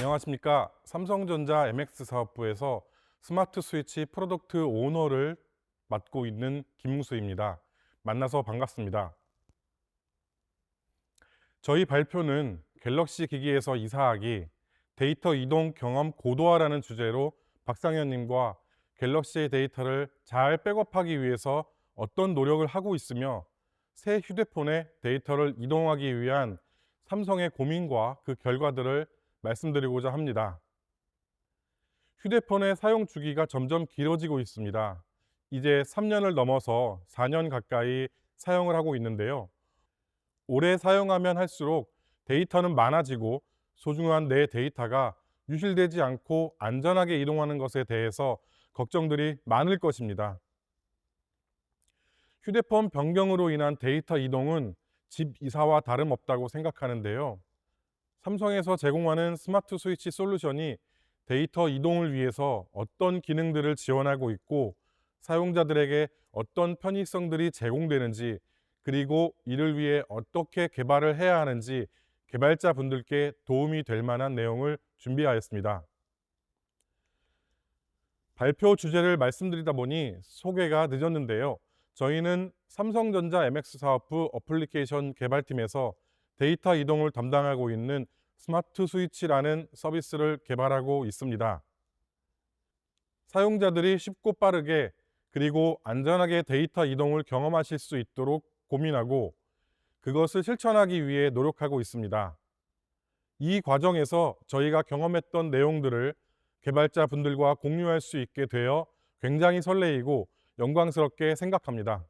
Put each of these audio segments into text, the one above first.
안녕하십니까. 삼성전자 MX 사업부에서 스마트 스위치 프로덕트 오너를 맡고 있는 김무수입니다. 만나서 반갑습니다. 저희 발표는 갤럭시 기기에서 이사하기, 데이터 이동 경험 고도화라는 주제로 박상현님과 갤럭시의 데이터를 잘 백업하기 위해서 어떤 노력을 하고 있으며 새 휴대폰에 데이터를 이동하기 위한 삼성의 고민과 그 결과들을 말씀드리고자 합니다. 휴대폰의 사용 주기가 점점 길어지고 있습니다. 이제 3년을 넘어서 4년 가까이 사용을 하고 있는데요. 오래 사용하면 할수록 데이터는 많아지고 소중한 내 데이터가 유실되지 않고 안전하게 이동하는 것에 대해서 걱정들이 많을 것입니다. 휴대폰 변경으로 인한 데이터 이동은 집 이사와 다름없다고 생각하는데요. 삼성에서 제공하는 스마트 스위치 솔루션이 데이터 이동을 위해서 어떤 기능들을 지원하고 있고 사용자들에게 어떤 편의성들이 제공되는지, 그리고 이를 위해 어떻게 개발을 해야 하는지 개발자분들께 도움이 될 만한 내용을 준비하였습니다. 발표 주제를 말씀드리다 보니 소개가 늦었는데요. 저희는 삼성전자 MX 사업부 어플리케이션 개발팀에서 데이터 이동을 담당하고 있는 스마트 스위치라는 서비스를 개발하고 있습니다. 사용자들이 쉽고 빠르게 그리고 안전하게 데이터 이동을 경험하실 수 있도록 고민하고 그것을 실천하기 위해 노력하고 있습니다. 이 과정에서 저희가 경험했던 내용들을 개발자 분들과 공유할 수 있게 되어 굉장히 설레이고 영광스럽게 생각합니다.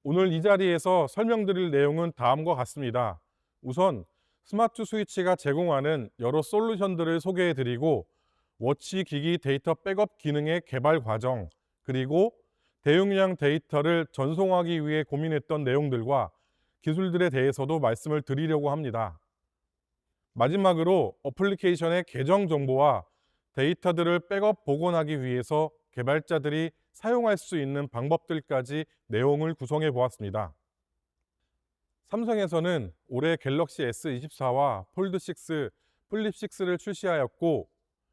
오늘 이 자리에서 설명드릴 내용은 다음과 같습니다. 우선 스마트 스위치가 제공하는 여러 솔루션들을 소개해 드리고 워치 기기 데이터 백업 기능의 개발 과정, 그리고 대용량 데이터를 전송하기 위해 고민했던 내용들과 기술들에 대해서도 말씀을 드리려고 합니다. 마지막으로 어플리케이션의 계정 정보와 데이터들을 백업 복원하기 위해서 개발자들이 사용할 수 있는 방법들까지 내용을 구성해 보았습니다. 삼성에서는 올해 갤럭시 S24와 폴드6, 플립6를 출시하였고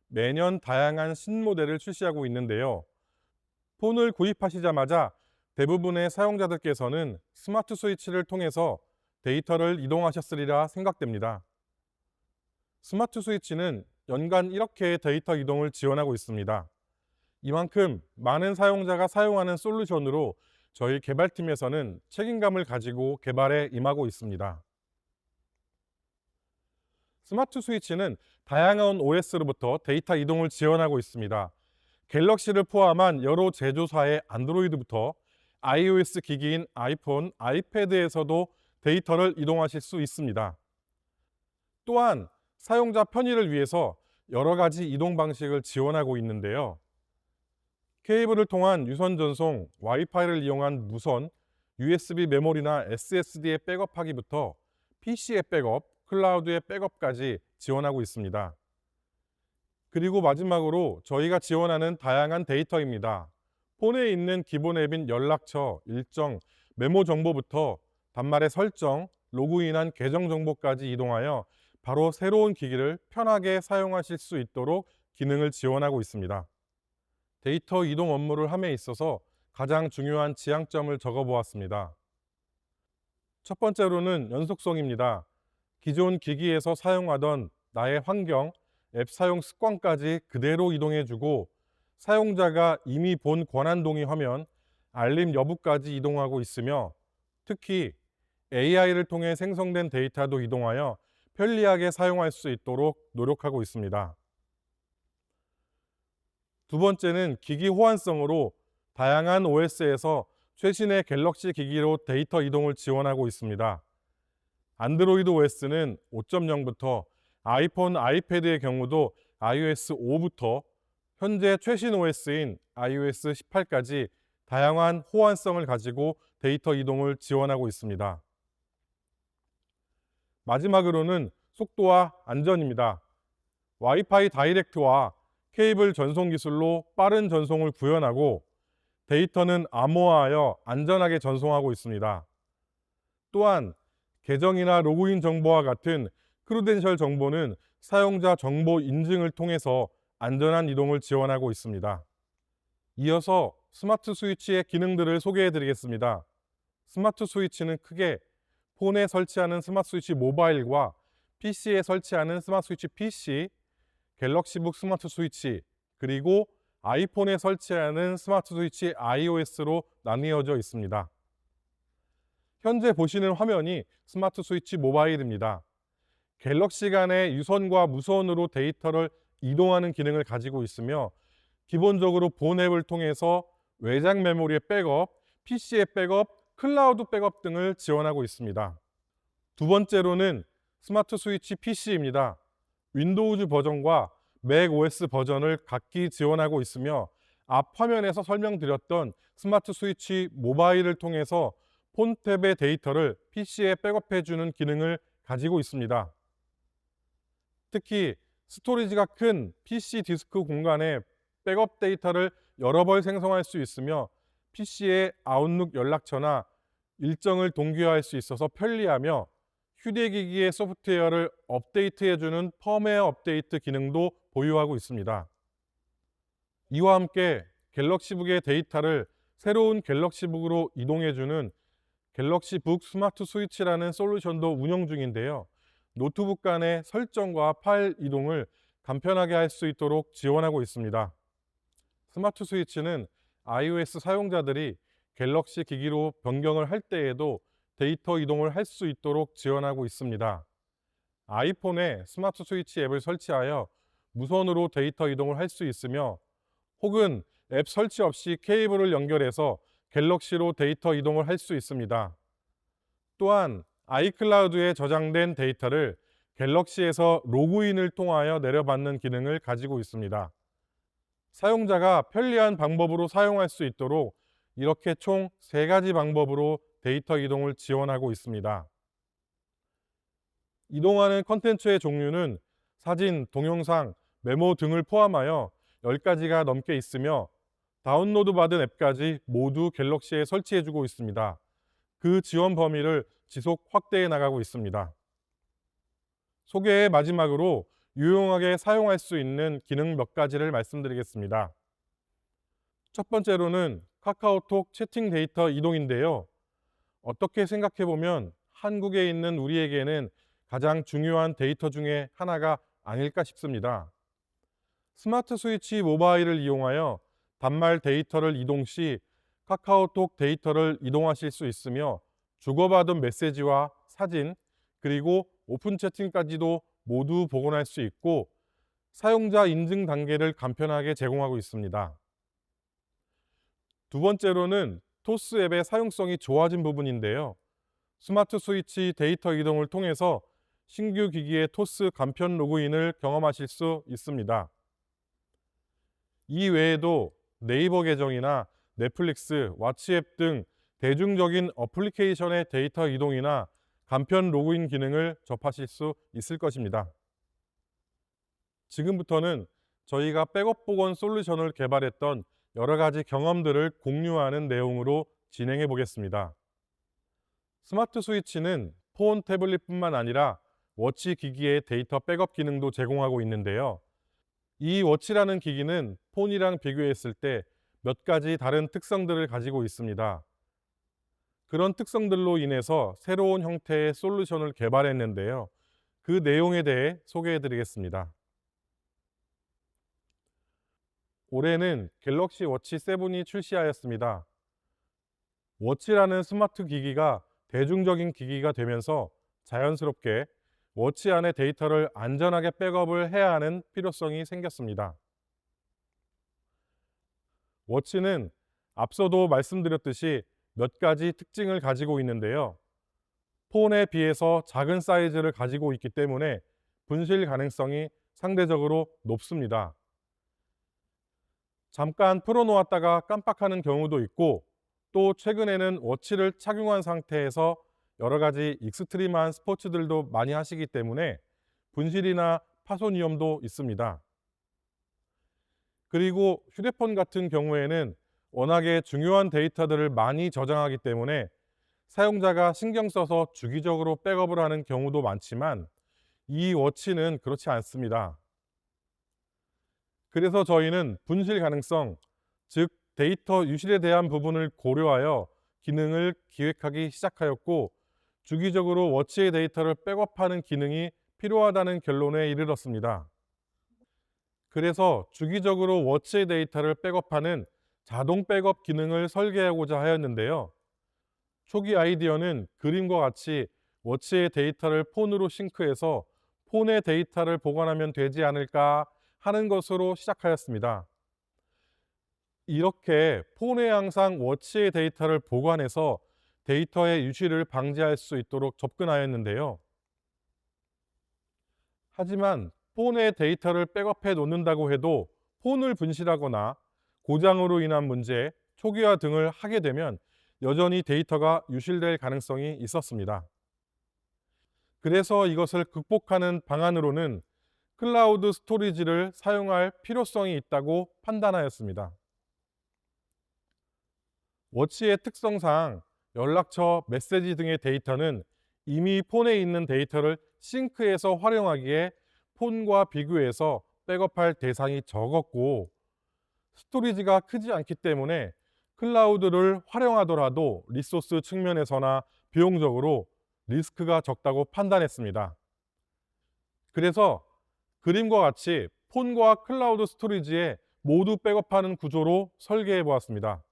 매년 다양한 신모델을 출시하고 있는데요. 폰을 구입하시자마자 대부분의 사용자들께서는 스마트 스위치를 통해서 데이터를 이동하셨으리라 생각됩니다. 스마트 스위치는 연간 1억 회의 데이터 이동을 지원하고 있습니다. 이만큼 많은 사용자가 사용하는 솔루션으로 저희 개발팀에서는 책임감을 가지고 개발에 임하고 있습니다. 스마트 스위치는 다양한 OS로부터 데이터 이동을 지원하고 있습니다. 갤럭시를 포함한 여러 제조사의 안드로이드부터 iOS 기기인 아이폰, 아이패드에서도 데이터를 이동하실 수 있습니다. 또한 사용자 편의를 위해서 여러 가지 이동 방식을 지원하고 있는데요. 케이블을 통한 유선 전송, 와이파이를 이용한 무선, USB 메모리나 SSD의 백업하기부터 PC의 백업, 클라우드의 백업까지 지원하고 있습니다. 그리고 마지막으로 저희가 지원하는 다양한 데이터입니다. 폰에 있는 기본 앱인 연락처, 일정, 메모 정보부터 단말의 설정, 로그인한 계정 정보까지 이동하여 바로 새로운 기기를 편하게 사용하실 수 있도록 기능을 지원하고 있습니다. 데이터 이동 업무를 함에 있어서 가장 중요한 지향점을 적어보았습니다. 첫 번째로는 연속성입니다. 기존 기기에서 사용하던 나의 환경, 앱 사용 습관까지 그대로 이동해주고 사용자가 이미 본 권한 동의 화면, 알림 여부까지 이동하고 있으며 특히 AI를 통해 생성된 데이터도 이동하여 편리하게 사용할 수 있도록 노력하고 있습니다. 두 번째는 기기 호환성으로 다양한 OS에서 최신의 갤럭시 기기로 데이터 이동을 지원하고 있습니다. 안드로이드 OS는 5.0부터 아이폰, 아이패드의 경우도 iOS 5부터 현재 최신 OS인 iOS 18까지 다양한 호환성을 가지고 데이터 이동을 지원하고 있습니다. 마지막으로는 속도와 안전입니다. 와이파이 다이렉트와 케이블 전송 기술로 빠른 전송을 구현하고 데이터는 암호화하여 안전하게 전송하고 있습니다. 또한 계정이나 로그인 정보와 같은 크루덴셜 정보는 사용자 정보 인증을 통해서 안전한 이동을 지원하고 있습니다. 이어서 스마트 스위치의 기능들을 소개해 드리겠습니다. 스마트 스위치는 크게 폰에 설치하는 스마트 스위치 모바일과 PC에 설치하는 스마트 스위치 PC, 갤럭시북 스마트 스위치, 그리고 아이폰에 설치하는 스마트 스위치 iOS로 나뉘어져 있습니다. 현재 보시는 화면이 스마트 스위치 모바일입니다. 갤럭시 간의 유선과 무선으로 데이터를 이동하는 기능을 가지고 있으며 기본적으로 본 앱을 통해서 외장 메모리의 백업, PC의 백업, 클라우드 백업 등을 지원하고 있습니다. 두 번째로는 스마트 스위치 PC입니다. 윈도우즈 버전과 맥 OS 버전을 각기 지원하고 있으며 앞 화면에서 설명드렸던 스마트 스위치 모바일을 통해서 폰 탭의 데이터를 PC에 백업해주는 기능을 가지고 있습니다. 특히 스토리지가 큰 PC 디스크 공간에 백업 데이터를 여러 벌 생성할 수 있으며 PC의 아웃룩 연락처나 일정을 동기화할 수 있어서 편리하며 휴대기기의 소프트웨어를 업데이트해주는 펌웨어 업데이트 기능도 보유하고 있습니다. 이와 함께 갤럭시북의 데이터를 새로운 갤럭시북으로 이동해주는 갤럭시북 스마트 스위치라는 솔루션도 운영 중인데요. 노트북 간의 설정과 파일 이동을 간편하게 할 수 있도록 지원하고 있습니다. 스마트 스위치는 iOS 사용자들이 갤럭시 기기로 변경을 할 때에도 데이터 이동을 할 수 있도록 지원하고 있습니다. 아이폰에 스마트 스위치 앱을 설치하여 무선으로 데이터 이동을 할 수 있으며 혹은 앱 설치 없이 케이블을 연결해서 갤럭시로 데이터 이동을 할 수 있습니다. 또한 아이클라우드에 저장된 데이터를 갤럭시에서 로그인을 통하여 내려받는 기능을 가지고 있습니다. 사용자가 편리한 방법으로 사용할 수 있도록 이렇게 총 3가지 방법으로 데이터 이동을 지원하고 있습니다. 이동하는 컨텐츠의 종류는 사진, 동영상, 메모 등을 포함하여 10가지가 넘게 있으며 다운로드 받은 앱까지 모두 갤럭시에 설치해주고 있습니다. 그 지원 범위를 지속 확대해 나가고 있습니다. 소개의 마지막으로 유용하게 사용할 수 있는 기능 몇 가지를 말씀드리겠습니다. 첫 번째로는 카카오톡 채팅 데이터 이동인데요. 어떻게 생각해보면 한국에 있는 우리에게는 가장 중요한 데이터 중에 하나가 아닐까 싶습니다. 스마트 스위치 모바일을 이용하여 단말 데이터를 이동 시 카카오톡 데이터를 이동하실 수 있으며 주고받은 메시지와 사진, 그리고 오픈 채팅까지도 모두 복원할 수 있고 사용자 인증 단계를 간편하게 제공하고 있습니다. 두 번째로는 토스 앱의 사용성이 좋아진 부분인데요. 스마트 스위치 데이터 이동을 통해서 신규 기기의 토스 간편 로그인을 경험하실 수 있습니다. 이 외에도 네이버 계정이나 넷플릭스, 왓츠앱 등 대중적인 어플리케이션의 데이터 이동이나 간편 로그인 기능을 접하실 수 있을 것입니다. 지금부터는 저희가 백업 복원 솔루션을 개발했던 여러 가지 경험들을 공유하는 내용으로 진행해 보겠습니다. 스마트 스위치는 폰, 태블릿뿐만 아니라 워치 기기의 데이터 백업 기능도 제공하고 있는데요. 이 워치라는 기기는 폰이랑 비교했을 때 몇 가지 다른 특성들을 가지고 있습니다. 그런 특성들로 인해서 새로운 형태의 솔루션을 개발했는데요. 그 내용에 대해 소개해 드리겠습니다. 올해는 갤럭시 워치 7이 출시하였습니다. 워치라는 스마트 기기가 대중적인 기기가 되면서 자연스럽게 워치 안의 데이터를 안전하게 백업을 해야 하는 필요성이 생겼습니다. 워치는 앞서도 말씀드렸듯이 몇 가지 특징을 가지고 있는데요. 폰에 비해서 작은 사이즈를 가지고 있기 때문에 분실 가능성이 상대적으로 높습니다. 잠깐 풀어놓았다가 깜빡하는 경우도 있고 또 최근에는 워치를 착용한 상태에서 여러 가지 익스트림한 스포츠들도 많이 하시기 때문에 분실이나 파손 위험도 있습니다. 그리고 휴대폰 같은 경우에는 워낙에 중요한 데이터들을 많이 저장하기 때문에 사용자가 신경 써서 주기적으로 백업을 하는 경우도 많지만 이 워치는 그렇지 않습니다. 그래서 저희는 분실 가능성, 즉 데이터 유실에 대한 부분을 고려하여 기능을 기획하기 시작하였고, 주기적으로 워치의 데이터를 백업하는 기능이 필요하다는 결론에 이르렀습니다. 그래서 주기적으로 워치의 데이터를 백업하는 자동 백업 기능을 설계하고자 하였는데요. 초기 아이디어는 그림과 같이 워치의 데이터를 폰으로 싱크해서 폰의 데이터를 보관하면 되지 않을까 하는 것으로 시작하였습니다. 이렇게 폰에 항상 워치의 데이터를 보관해서 데이터의 유실을 방지할 수 있도록 접근하였는데요. 하지만 폰의 데이터를 백업해 놓는다고 해도 폰을 분실하거나 고장으로 인한 문제, 초기화 등을 하게 되면 여전히 데이터가 유실될 가능성이 있었습니다. 그래서 이것을 극복하는 방안으로는 클라우드 스토리지를 사용할 필요성이 있다고 판단하였습니다. 워치의 특성상 연락처, 메시지 등의 데이터는 이미 폰에 있는 데이터를 싱크해서 활용하기에 폰과 비교해서 백업할 대상이 적었고, 스토리지가 크지 않기 때문에 클라우드를 활용하더라도 리소스 측면에서나 비용적으로 리스크가 적다고 판단했습니다. 그래서 그림과 같이 폰과 클라우드 스토리지에 모두 백업하는 구조로 설계해 보았습니다.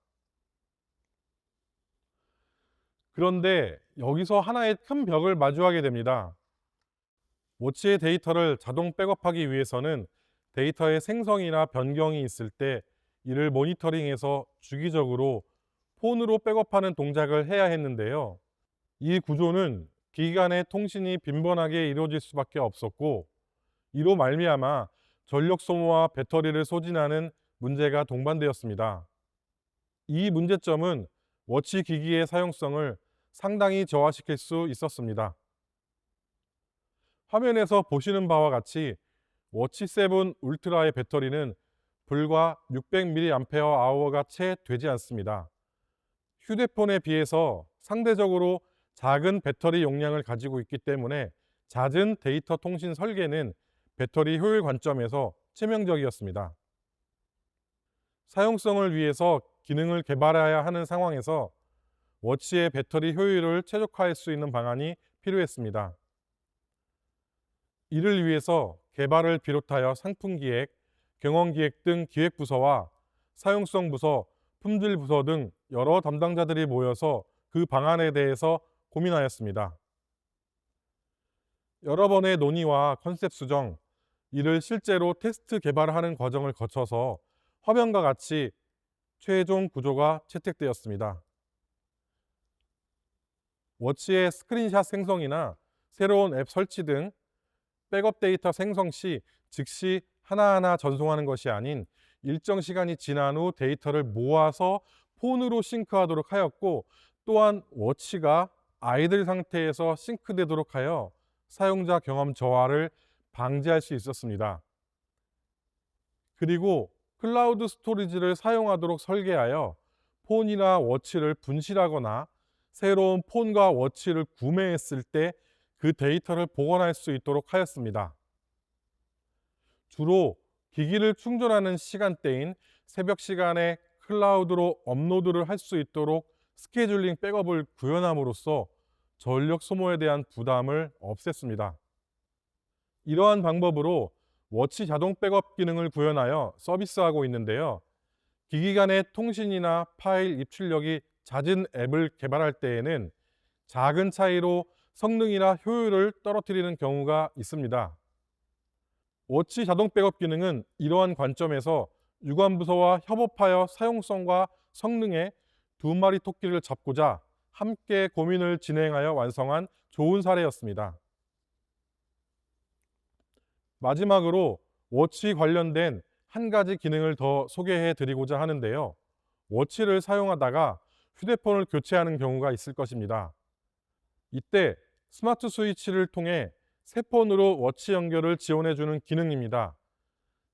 그런데 여기서 하나의 큰 벽을 마주하게 됩니다. 워치의 데이터를 자동 백업하기 위해서는 데이터의 생성이나 변경이 있을 때 이를 모니터링해서 주기적으로 폰으로 백업하는 동작을 해야 했는데요. 이 구조는 기기 간의 통신이 빈번하게 이루어질 수밖에 없었고, 이로 말미암아 전력 소모와 배터리를 소진하는 문제가 동반되었습니다. 이 문제점은 워치 기기의 사용성을 상당히 저하시킬 수 있었습니다. 화면에서 보시는 바와 같이 워치 7 울트라의 배터리는 불과 600mAh가 채 되지 않습니다. 휴대폰에 비해서 상대적으로 작은 배터리 용량을 가지고 있기 때문에 잦은 데이터 통신 설계는 배터리 효율 관점에서 치명적이었습니다. 사용성을 위해서 기능을 개발해야 하는 상황에서 워치의 배터리 효율을 최적화할 수 있는 방안이 필요했습니다. 이를 위해서 개발을 비롯하여 상품 기획, 경영 기획 등 기획 부서와 사용성 부서, 품질 부서 등 여러 담당자들이 모여서 그 방안에 대해서 고민하였습니다. 여러 번의 논의와 컨셉 수정, 이를 실제로 테스트 개발하는 과정을 거쳐서 화면과 같이 최종 구조가 채택되었습니다. 워치의 스크린샷 생성이나 새로운 앱 설치 등 백업 데이터 생성 시 즉시 하나하나 전송하는 것이 아닌 일정 시간이 지난 후 데이터를 모아서 폰으로 싱크하도록 하였고, 또한 워치가 아이들 상태에서 싱크되도록 하여 사용자 경험 저하를 방지할 수 있었습니다. 그리고 클라우드 스토리지를 사용하도록 설계하여 폰이나 워치를 분실하거나 새로운 폰과 워치를 구매했을 때 그 데이터를 복원할 수 있도록 하였습니다. 주로 기기를 충전하는 시간대인 새벽 시간에 클라우드로 업로드를 할 수 있도록 스케줄링 백업을 구현함으로써 전력 소모에 대한 부담을 없앴습니다. 이러한 방법으로 워치 자동 백업 기능을 구현하여 서비스하고 있는데요. 기기 간의 통신이나 파일 입출력이 잦은 앱을 개발할 때에는 작은 차이로 성능이나 효율을 떨어뜨리는 경우가 있습니다. 워치 자동 백업 기능은 이러한 관점에서 유관부서와 협업하여 사용성과 성능의 두 마리 토끼를 잡고자 함께 고민을 진행하여 완성한 좋은 사례였습니다. 마지막으로 워치 관련된 한 가지 기능을 더 소개해 드리고자 하는데요. 워치를 사용하다가 휴대폰을 교체하는 경우가 있을 것입니다. 이때 스마트 스위치를 통해 새 폰으로 워치 연결을 지원해주는 기능입니다.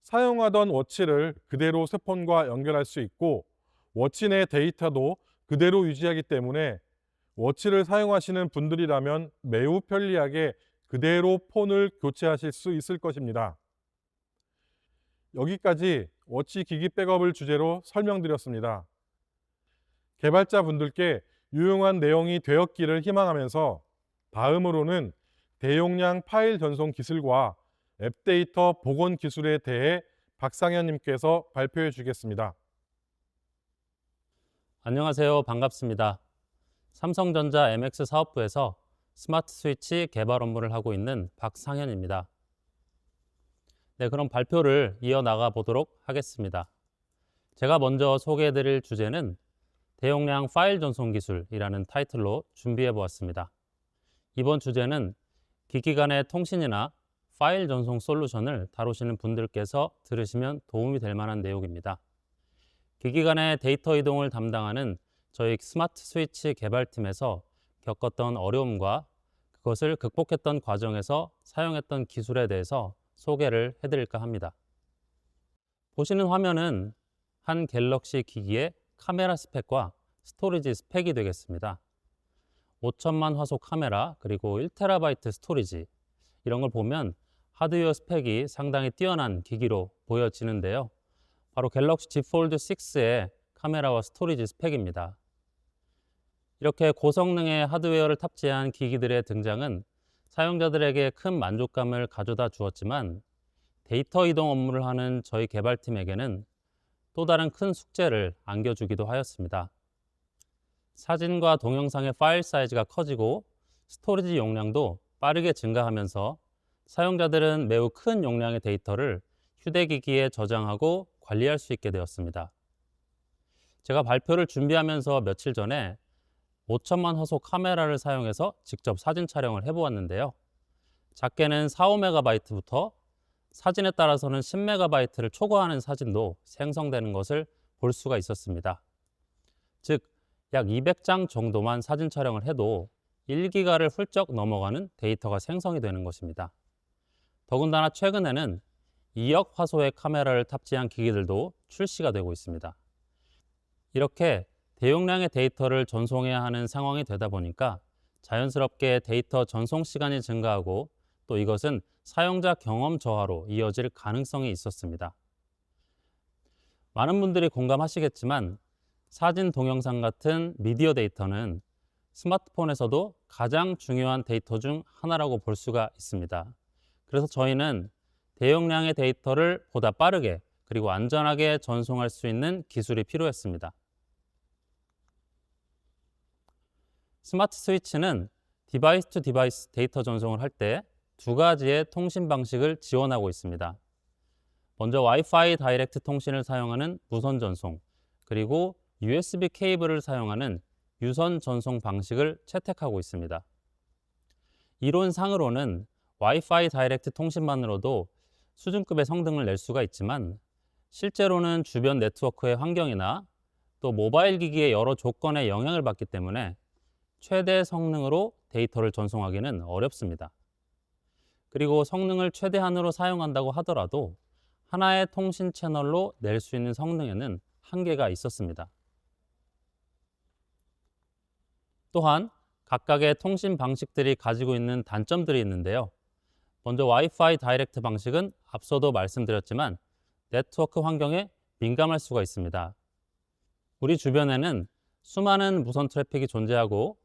사용하던 워치를 그대로 새 폰과 연결할 수 있고, 워치 내 데이터도 그대로 유지하기 때문에 워치를 사용하시는 분들이라면 매우 편리하게 그대로 폰을 교체하실 수 있을 것입니다. 여기까지 워치 기기 백업을 주제로 설명드렸습니다. 개발자분들께 유용한 내용이 되었기를 희망하면서 다음으로는 대용량 파일 전송 기술과 앱 데이터 복원 기술에 대해 박상현님께서 발표해 주겠습니다. 안녕하세요. 반갑습니다. 삼성전자 MX 사업부에서 스마트 스위치 개발 업무를 하고 있는 박상현입니다. 네, 그럼 발표를 이어나가 보도록 하겠습니다. 제가 먼저 소개해 드릴 주제는 대용량 파일 전송 기술이라는 타이틀로 준비해 보았습니다. 이번 주제는 기기 간의 통신이나 파일 전송 솔루션을 다루시는 분들께서 들으시면 도움이 될 만한 내용입니다. 기기 간의 데이터 이동을 담당하는 저희 스마트 스위치 개발팀에서 겪었던 어려움과 그것을 극복했던 과정에서 사용했던 기술에 대해서 소개를 해드릴까 합니다. 보시는 화면은 한 갤럭시 기기의 카메라 스펙과 스토리지 스펙이 되겠습니다. 5천만 화소 카메라 그리고 1TB 스토리지, 이런 걸 보면 하드웨어 스펙이 상당히 뛰어난 기기로 보여지는데요. 바로 갤럭시 Z 폴드 6의 카메라와 스토리지 스펙입니다. 이렇게 고성능의 하드웨어를 탑재한 기기들의 등장은 사용자들에게 큰 만족감을 가져다 주었지만, 데이터 이동 업무를 하는 저희 개발팀에게는 또 다른 큰 숙제를 안겨주기도 하였습니다. 사진과 동영상의 파일 사이즈가 커지고 스토리지 용량도 빠르게 증가하면서 사용자들은 매우 큰 용량의 데이터를 휴대기기에 저장하고 관리할 수 있게 되었습니다. 제가 발표를 준비하면서 며칠 전에 5천만 화소 카메라를 사용해서 직접 사진 촬영을 해보았는데요. 작게는 4, 5MB부터 사진에 따라서는 10MB를 초과하는 사진도 생성되는 것을 볼 수가 있었습니다. 즉, 약 200장 정도만 사진 촬영을 해도 1기가를 훌쩍 넘어가는 데이터가 생성이 되는 것입니다. 더군다나 최근에는 2억 화소의 카메라를 탑재한 기기들도 출시가 되고 있습니다. 이렇게 대용량의 데이터를 전송해야 하는 상황이 되다 보니까 자연스럽게 데이터 전송 시간이 증가하고, 또 이것은 사용자 경험 저하로 이어질 가능성이 있었습니다. 많은 분들이 공감하시겠지만 사진, 동영상 같은 미디어 데이터는 스마트폰에서도 가장 중요한 데이터 중 하나라고 볼 수가 있습니다. 그래서 저희는 대용량의 데이터를 보다 빠르게 그리고 안전하게 전송할 수 있는 기술이 필요했습니다. 스마트 스위치는 디바이스 투 디바이스 데이터 전송을 할 때 두 가지의 통신 방식을 지원하고 있습니다. 먼저 와이파이 다이렉트 통신을 사용하는 무선 전송, 그리고 USB 케이블을 사용하는 유선 전송 방식을 채택하고 있습니다. 이론상으로는 와이파이 다이렉트 통신만으로도 수준급의 성능을 낼 수가 있지만, 실제로는 주변 네트워크의 환경이나 또 모바일 기기의 여러 조건에 영향을 받기 때문에 최대 성능으로 데이터를 전송하기는 어렵습니다. 그리고 성능을 최대한으로 사용한다고 하더라도 하나의 통신 채널로 낼 수 있는 성능에는 한계가 있었습니다. 또한 각각의 통신 방식들이 가지고 있는 단점들이 있는데요. 먼저 와이파이 다이렉트 방식은 앞서도 말씀드렸지만 네트워크 환경에 민감할 수가 있습니다. 우리 주변에는 수많은 무선 트래픽이 존재하고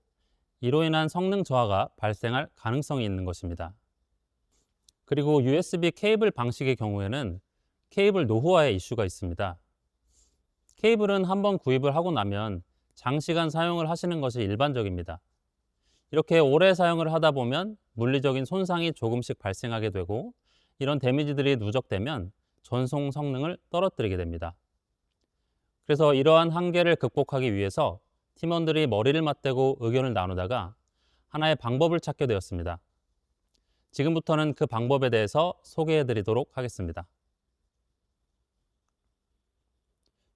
이로 인한 성능 저하가 발생할 가능성이 있는 것입니다. 그리고 USB 케이블 방식의 경우에는 케이블 노후화의 이슈가 있습니다. 케이블은 한번 구입을 하고 나면 장시간 사용을 하시는 것이 일반적입니다. 이렇게 오래 사용을 하다 보면 물리적인 손상이 조금씩 발생하게 되고, 이런 데미지들이 누적되면 전송 성능을 떨어뜨리게 됩니다. 그래서 이러한 한계를 극복하기 위해서 팀원들이 머리를 맞대고 의견을 나누다가 하나의 방법을 찾게 되었습니다. 지금부터는 그 방법에 대해서 소개해 드리도록 하겠습니다.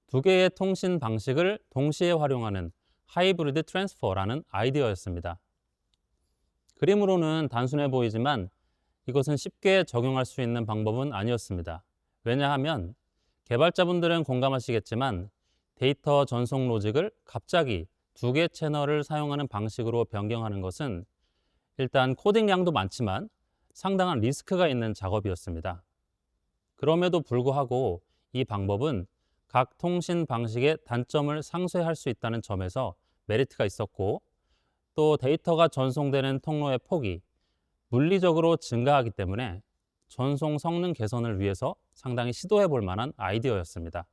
두 개의 통신 방식을 동시에 활용하는 하이브리드 트랜스퍼라는 아이디어였습니다. 그림으로는 단순해 보이지만 이것은 쉽게 적용할 수 있는 방법은 아니었습니다. 왜냐하면 개발자분들은 공감하시겠지만 데이터 전송 로직을 갑자기 두 개의 채널을 사용하는 방식으로 변경하는 것은 일단 코딩량도 많지만 상당한 리스크가 있는 작업이었습니다. 그럼에도 불구하고 이 방법은 각 통신 방식의 단점을 상쇄할 수 있다는 점에서 메리트가 있었고, 또 데이터가 전송되는 통로의 폭이 물리적으로 증가하기 때문에 전송 성능 개선을 위해서 상당히 시도해 볼 만한 아이디어였습니다.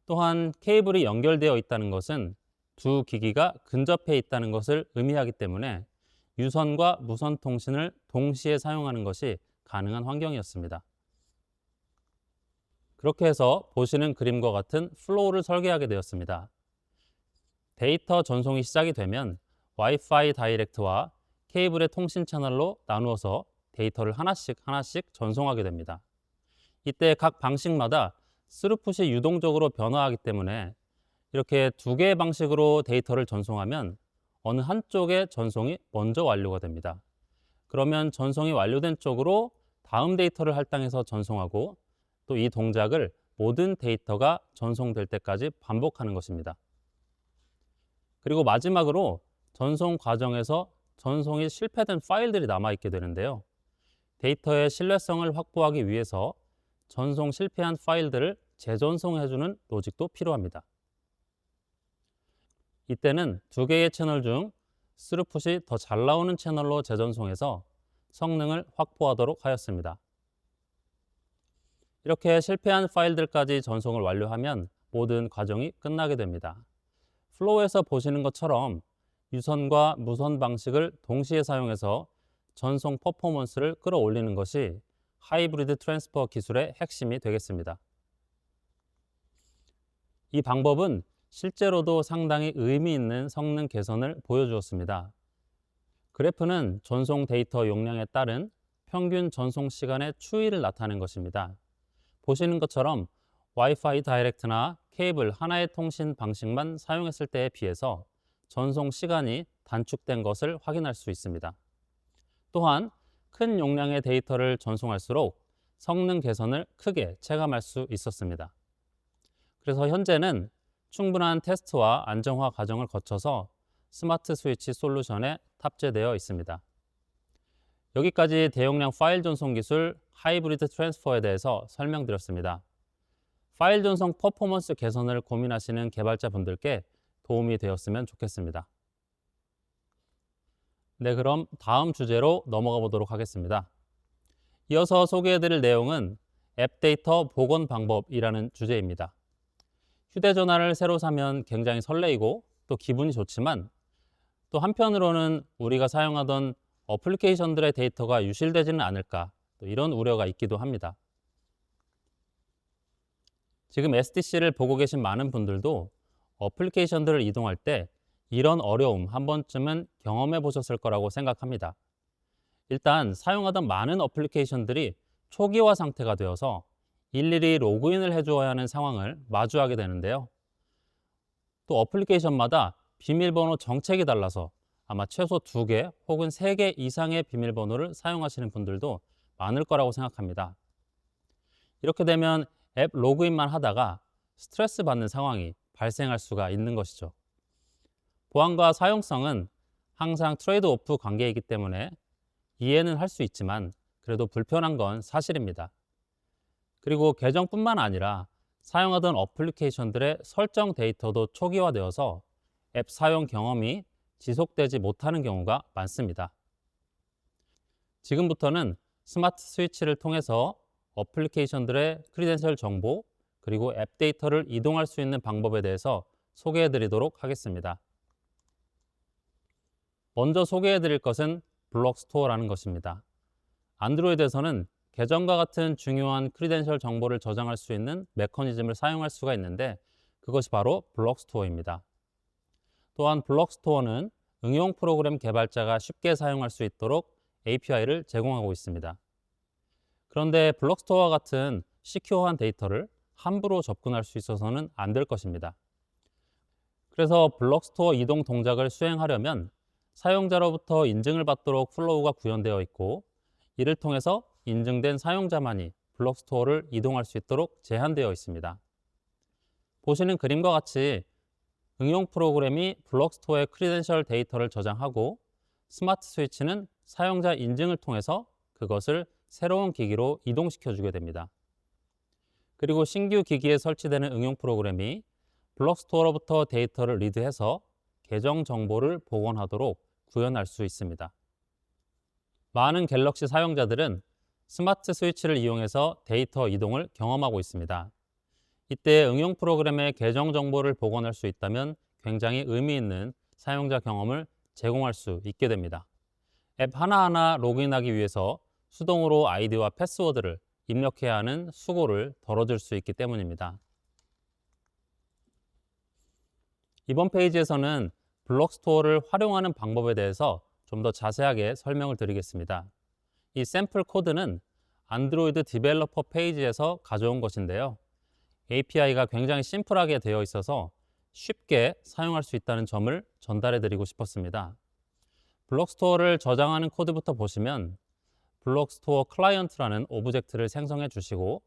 또한 케이블이 연결되어 있다는 것은 두 기기가 근접해 있다는 것을 의미하기 때문에 유선과 무선 통신을 동시에 사용하는 것이 가능한 환경이었습니다. 그렇게 해서 보시는 그림과 같은 플로우를 설계하게 되었습니다. 데이터 전송이 시작이 되면 와이파이 다이렉트와 케이블의 통신 채널로 나누어서 데이터를 하나씩 전송하게 됩니다. 이때 각 방식마다 스루풋이 유동적으로 변화하기 때문에 이렇게 두 개의 방식으로 데이터를 전송하면 어느 한쪽의 전송이 먼저 완료가 됩니다. 그러면 전송이 완료된 쪽으로 다음 데이터를 할당해서 전송하고, 또 이 동작을 모든 데이터가 전송될 때까지 반복하는 것입니다. 그리고 마지막으로 전송 과정에서 전송이 실패된 파일들이 남아있게 되는데요. 데이터의 신뢰성을 확보하기 위해서 전송 실패한 파일들을 재전송해주는 로직도 필요합니다. 이때는 두 개의 채널 중 스루풋이 더 잘 나오는 채널로 재전송해서 성능을 확보하도록 하였습니다. 이렇게 실패한 파일들까지 전송을 완료하면 모든 과정이 끝나게 됩니다. 플로우에서 보시는 것처럼 유선과 무선 방식을 동시에 사용해서 전송 퍼포먼스를 끌어올리는 것이 하이브리드 트랜스퍼 기술의 핵심이 되겠습니다. 이 방법은 실제로도 상당히 의미 있는 성능 개선을 보여주었습니다. 그래프는 전송 데이터 용량에 따른 평균 전송 시간의 추이를 나타낸 것입니다. 보시는 것처럼 와이파이 다이렉트나 케이블 하나의 통신 방식만 사용했을 때에 비해서 전송 시간이 단축된 것을 확인할 수 있습니다. 또한 큰 용량의 데이터를 전송할수록 성능 개선을 크게 체감할 수 있었습니다. 그래서 현재는 충분한 테스트와 안정화 과정을 거쳐서 스마트 스위치 솔루션에 탑재되어 있습니다. 여기까지 대용량 파일 전송 기술 하이브리드 트랜스퍼에 대해서 설명드렸습니다. 파일 전송 퍼포먼스 개선을 고민하시는 개발자분들께 도움이 되었으면 좋겠습니다. 네, 그럼 다음 주제로 넘어가 보도록 하겠습니다. 이어서 소개해드릴 내용은 앱 데이터 복원 방법이라는 주제입니다. 휴대전화를 새로 사면 굉장히 설레이고 또 기분이 좋지만, 또 한편으로는 우리가 사용하던 어플리케이션들의 데이터가 유실되지는 않을까, 또 이런 우려가 있기도 합니다. 지금 SDC를 보고 계신 많은 분들도 어플리케이션들을 이동할 때 이런 어려움 한 번쯤은 경험해 보셨을 거라고 생각합니다. 일단 사용하던 많은 어플리케이션들이 초기화 상태가 되어서 일일이 로그인을 해주어야 하는 상황을 마주하게 되는데요. 또 어플리케이션마다 비밀번호 정책이 달라서 아마 최소 2개 혹은 3개 이상의 비밀번호를 사용하시는 분들도 많을 거라고 생각합니다. 이렇게 되면 앱 로그인만 하다가 스트레스 받는 상황이 발생할 수가 있는 것이죠. 보안과 사용성은 항상 트레이드 오프 관계이기 때문에 이해는 할 수 있지만 그래도 불편한 건 사실입니다. 그리고 계정뿐만 아니라 사용하던 어플리케이션들의 설정 데이터도 초기화되어서 앱 사용 경험이 지속되지 못하는 경우가 많습니다. 지금부터는 스마트 스위치를 통해서 어플리케이션들의 크리덴셜 정보 그리고 앱 데이터를 이동할 수 있는 방법에 대해서 소개해 드리도록 하겠습니다. 먼저 소개해 드릴 것은 블록스토어라는 것입니다. 안드로이드에서는 계정과 같은 중요한 크리덴셜 정보를 저장할 수 있는 메커니즘을 사용할 수가 있는데, 그것이 바로 블록스토어입니다. 또한 블록스토어는 응용 프로그램 개발자가 쉽게 사용할 수 있도록 API를 제공하고 있습니다. 그런데 블록스토어와 같은 시큐어한 데이터를 함부로 접근할 수 있어서는 안 될 것입니다. 그래서 블록스토어 이동 동작을 수행하려면 사용자로부터 인증을 받도록 플로우가 구현되어 있고, 이를 통해서 인증된 사용자만이 블록스토어를 이동할 수 있도록 제한되어 있습니다. 보시는 그림과 같이 응용 프로그램이 블록스토어의 크리덴셜 데이터를 저장하고, 스마트 스위치는 사용자 인증을 통해서 그것을 새로운 기기로 이동시켜 주게 됩니다. 그리고 신규 기기에 설치되는 응용 프로그램이 블록스토어로부터 데이터를 리드해서 계정 정보를 복원하도록 구현할 수 있습니다. 많은 갤럭시 사용자들은 스마트 스위치를 이용해서 데이터 이동을 경험하고 있습니다. 이때 응용 프로그램의 계정 정보를 복원할 수 있다면 굉장히 의미 있는 사용자 경험을 제공할 수 있게 됩니다. 앱 하나하나 로그인하기 위해서 수동으로 아이디와 패스워드를 입력해야 하는 수고를 덜어줄 수 있기 때문입니다. 이번 페이지에서는 블록스토어를 활용하는 방법에 대해서 좀 더 자세하게 설명을 드리겠습니다. 이 샘플 코드는 안드로이드 디벨로퍼 페이지에서 가져온 것인데요. API가 굉장히 심플하게 되어 있어서 쉽게 사용할 수 있다는 점을 전달해 드리고 싶었습니다. 블록스토어를 저장하는 코드부터 보시면 블록스토어 클라이언트라는 오브젝트를 생성해 주시고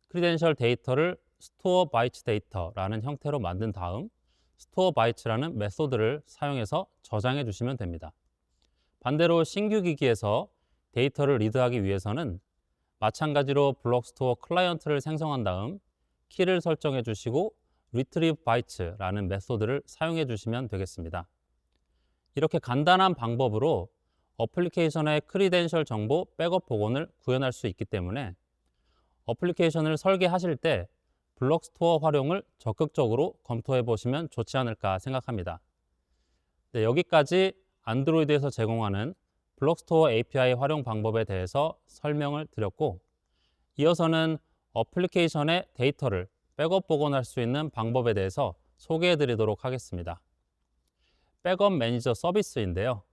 크리덴셜 데이터를 스토어 바이츠 데이터라는 형태로 만든 다음 스토어 바이츠라는 메소드를 사용해서 저장해 주시면 됩니다. 반대로 신규 기기에서 데이터를 리드하기 위해서는 마찬가지로 블록스토어 클라이언트를 생성한 다음 키를 설정해 주시고 retrieve bytes라는 메소드를 사용해 주시면 되겠습니다. 이렇게 간단한 방법으로 어플리케이션의 크리덴셜 정보 백업 복원을 구현할 수 있기 때문에 어플리케이션을 설계하실 때 블록스토어 활용을 적극적으로 검토해 보시면 좋지 않을까 생각합니다. 네, 여기까지 안드로이드에서 제공하는 블록스토어 API 활용 방법에 대해서 설명을 드렸고, 이어서는 어플리케이션의 데이터를 백업 복원할 수 있는 방법에 대해서 소개해 드리도록 하겠습니다. 백업 매니저 서비스인데요.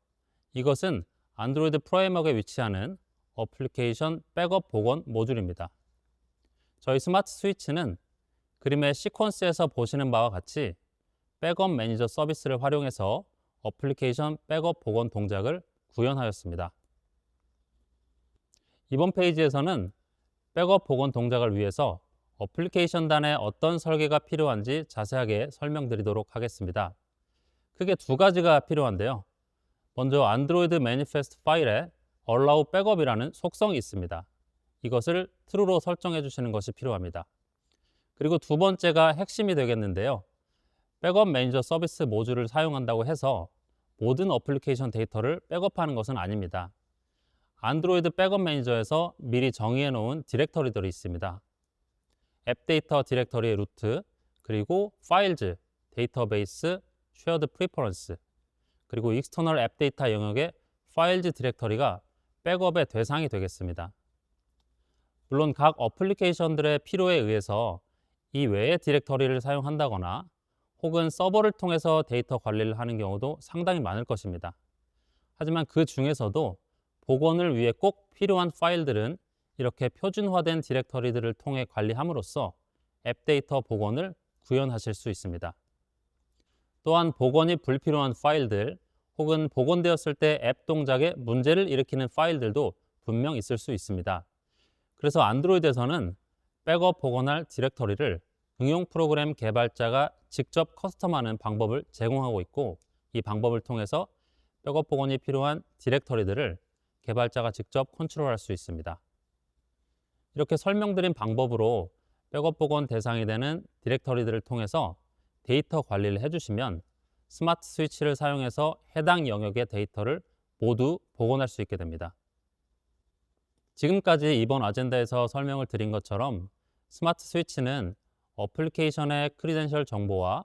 이것은 안드로이드 프레임워크에 위치하는 어플리케이션 백업 복원 모듈입니다. 저희 스마트 스위치는 그림의 시퀀스에서 보시는 바와 같이 백업 매니저 서비스를 활용해서 어플리케이션 백업 복원 동작을 구현하였습니다. 이번 페이지에서는 백업 복원 동작을 위해서 어플리케이션 단에 어떤 설계가 필요한지 자세하게 설명드리도록 하겠습니다. 크게 두 가지가 필요한데요. 먼저 안드로이드 매니페스트 파일에 allow 백업이라는 속성이 있습니다. 이것을 true로 설정해 주시는 것이 필요합니다. 그리고 두 번째가 핵심이 되겠는데요. 백업 매니저 서비스 모듈을 사용한다고 해서 모든 어플리케이션 데이터를 백업하는 것은 아닙니다. 안드로이드 백업 매니저에서 미리 정의해 놓은 디렉터리들이 있습니다. 앱 데이터 디렉터리의 루트, 그리고 파일즈, 데이터베이스, 쉐어드 프리퍼런스, 그리고 익스터널 앱 데이터 영역의 파일즈 디렉터리가 백업의 대상이 되겠습니다. 물론 각 어플리케이션들의 필요에 의해서 이 외의 디렉터리를 사용한다거나 혹은 서버를 통해서 데이터 관리를 하는 경우도 상당히 많을 것입니다. 하지만 그 중에서도 복원을 위해 꼭 필요한 파일들은 이렇게 표준화된 디렉터리들을 통해 관리함으로써 앱 데이터 복원을 구현하실 수 있습니다. 또한 복원이 불필요한 파일들 혹은 복원되었을 때 앱 동작에 문제를 일으키는 파일들도 분명 있을 수 있습니다. 그래서 안드로이드에서는 백업 복원할 디렉터리를 응용 프로그램 개발자가 직접 커스텀하는 방법을 제공하고 있고, 이 방법을 통해서 백업 복원이 필요한 디렉터리들을 개발자가 직접 컨트롤할 수 있습니다. 이렇게 설명드린 방법으로 백업 복원 대상이 되는 디렉터리들을 통해서 데이터 관리를 해주시면 스마트 스위치를 사용해서 해당 영역의 데이터를 모두 복원할 수 있게 됩니다. 지금까지 이번 아젠다에서 설명을 드린 것처럼 스마트 스위치는 어플리케이션의 크리덴셜 정보와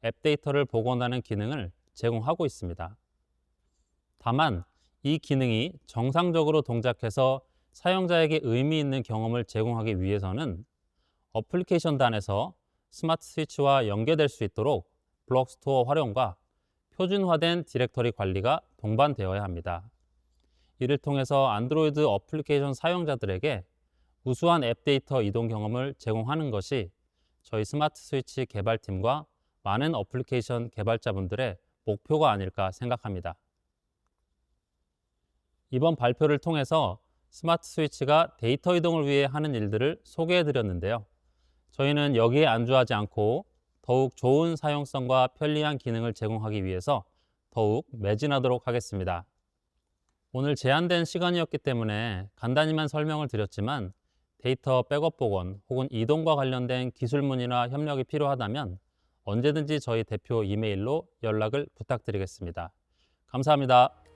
앱 데이터를 복원하는 기능을 제공하고 있습니다. 다만 이 기능이 정상적으로 동작해서 사용자에게 의미 있는 경험을 제공하기 위해서는 어플리케이션 단에서 스마트 스위치와 연계될 수 있도록 블록스토어 활용과 표준화된 디렉터리 관리가 동반되어야 합니다. 이를 통해서 안드로이드 어플리케이션 사용자들에게 우수한 앱 데이터 이동 경험을 제공하는 것이 저희 스마트 스위치 개발팀과 많은 어플리케이션 개발자분들의 목표가 아닐까 생각합니다. 이번 발표를 통해서 스마트 스위치가 데이터 이동을 위해 하는 일들을 소개해 드렸는데요. 저희는 여기에 안주하지 않고 더욱 좋은 사용성과 편리한 기능을 제공하기 위해서 더욱 매진하도록 하겠습니다. 오늘 제한된 시간이었기 때문에 간단히만 설명을 드렸지만 데이터 백업 복원 혹은 이동과 관련된 기술 문의나 협력이 필요하다면 언제든지 저희 대표 이메일로 연락을 부탁드리겠습니다. 감사합니다.